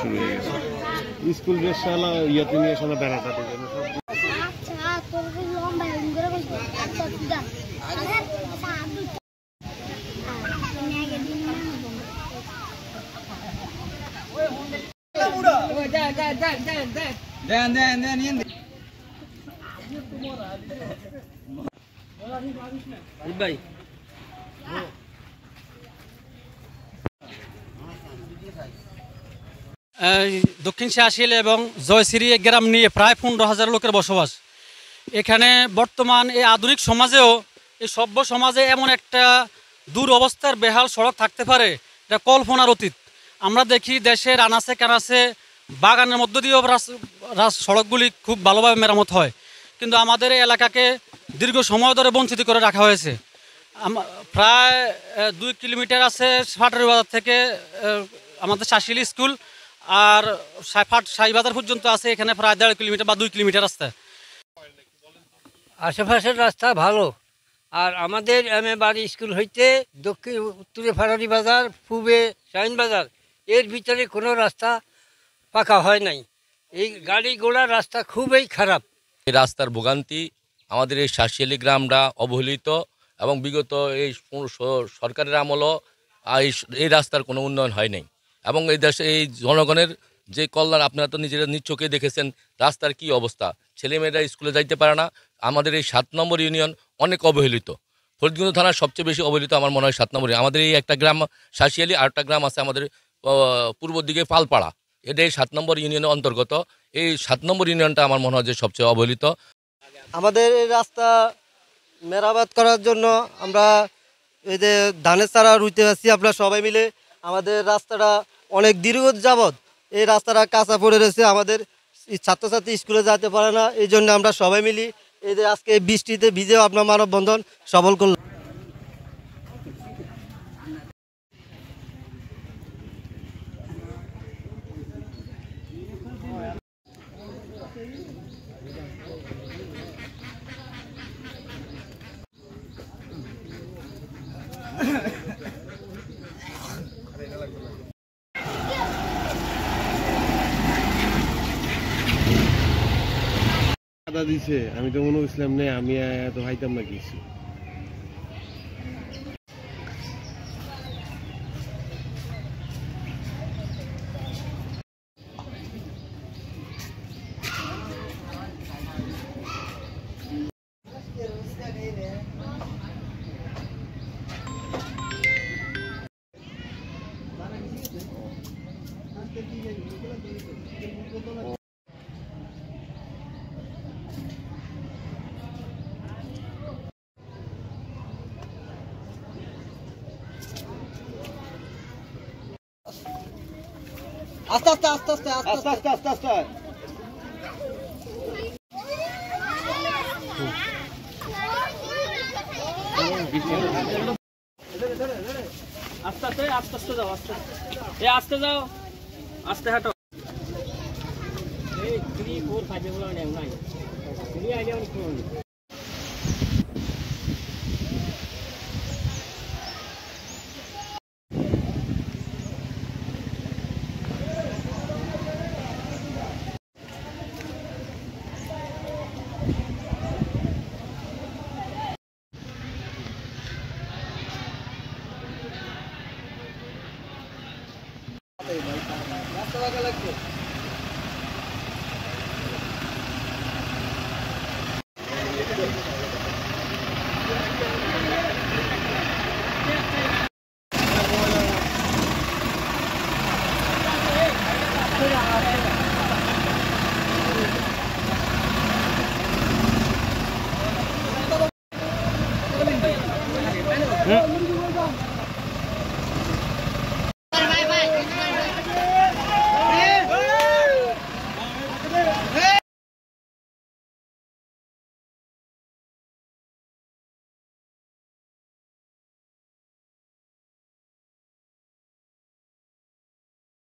শুরু হয়ে গেছে স্কুল ড্রেস শালা ইয়াতে নিয়ে শালা বেড়াটা দিবেন ভাই দক্ষিণ শাহশীল এবং জয়শ্রী গ্রাম নিয়ে প্রায় 15,000 লোকের বসবাস। এখানে বর্তমান এই আধুনিক সমাজেও এই সভ্য সমাজে এমন একটা দুরবস্থার বেহাল সড়ক থাকতে পারে, এটা কল্পনার অতীত। আমরা দেখি দেশের আনাচে কানাচে বাগানের মধ্য দিয়েও সড়কগুলি খুব ভালোভাবে মেরামত হয়, কিন্তু আমাদের এই এলাকাকে দীর্ঘ সময় ধরে বঞ্চিত করে রাখা হয়েছে। প্রায় 2 কিলোমিটার আছে ফাটারি বাজার থেকে আমাদের শাহশীল স্কুল, আর শাহীবাজার পর্যন্ত আছে এখানে প্রায় 1.5 কিলোমিটার বা 2 কিলোমিটার রাস্তা। আশেপাশের রাস্তা ভালো, আর আমাদের বাড়ি স্কুল হইতে উত্তরে ফাটারি বাজার, পূবে শাহীন বাজার, এর ভিতরে কোনো রাস্তা পাকা হয় নাই। এই গাড়ি ঘোড়ার রাস্তা খুবই খারাপ। এই রাস্তার ভোগান্তি আমাদের এই শাহশীল গ্রামটা অবহেলিত, এবং বিগত এই সরকারের আমলও এই রাস্তার কোনো উন্নয়ন হয় নাই। এবং এই দেশে এই জনগণের যে কল্যাণ, আপনারা তো নিজেরা নিজ চোখে দেখেছেন রাস্তার কি অবস্থা, ছেলেমেয়েরা স্কুলে যাইতে পারে না। আমাদের এই 7 নম্বর ইউনিয়ন অনেক অবহেলিত। ফরিদগঞ্জ থানার সবচেয়ে বেশি অবহেলিত আমার মনে হয় 7 নম্বর। আমাদের এই একটা গ্রাম শাহশীল, আর একটা গ্রাম আছে আমাদের পূর্ব দিকে পালপাড়া, এটা এই 7 নম্বর ইউনিয়নের অন্তর্গত। এই 7 নম্বর ইউনিয়নটা আমার মনে হয় যে সবচেয়ে অবহেলিত। আমাদের এই রাস্তা মেরামত করার জন্য আমরা এই যে ধানের চারা রুইতে আসছি আমরা সবাই মিলে। আমাদের রাস্তাটা অনেক দীর্ঘ যাবৎ এই রাস্তাটা কাঁচা পড়ে রয়েছে, আমাদের ছাত্রছাত্রী স্কুলে যেতে পারে না। এই জন্য আমরা সবাই মিলি এই যে আজকে বৃষ্টিতে ভিজেও আপনার মানববন্ধন সফল করলাম। দিছে আমি তো মনে করছিলাম নেই, আমি এত হাইতাম না কিছু। আস্তে আস্তে আস্তে আস্তে আস্তে আস্তে আস্তে আস্তে আস্তে আস্তে আস্তে যাও, আস্তে যাও, আস্তে হাঁটো। এই 3, 4, 5 এগুলো নেই নাই, তুমি আইডিয়া অনেক পুরনো। রাস্তা লাগা লাগবে।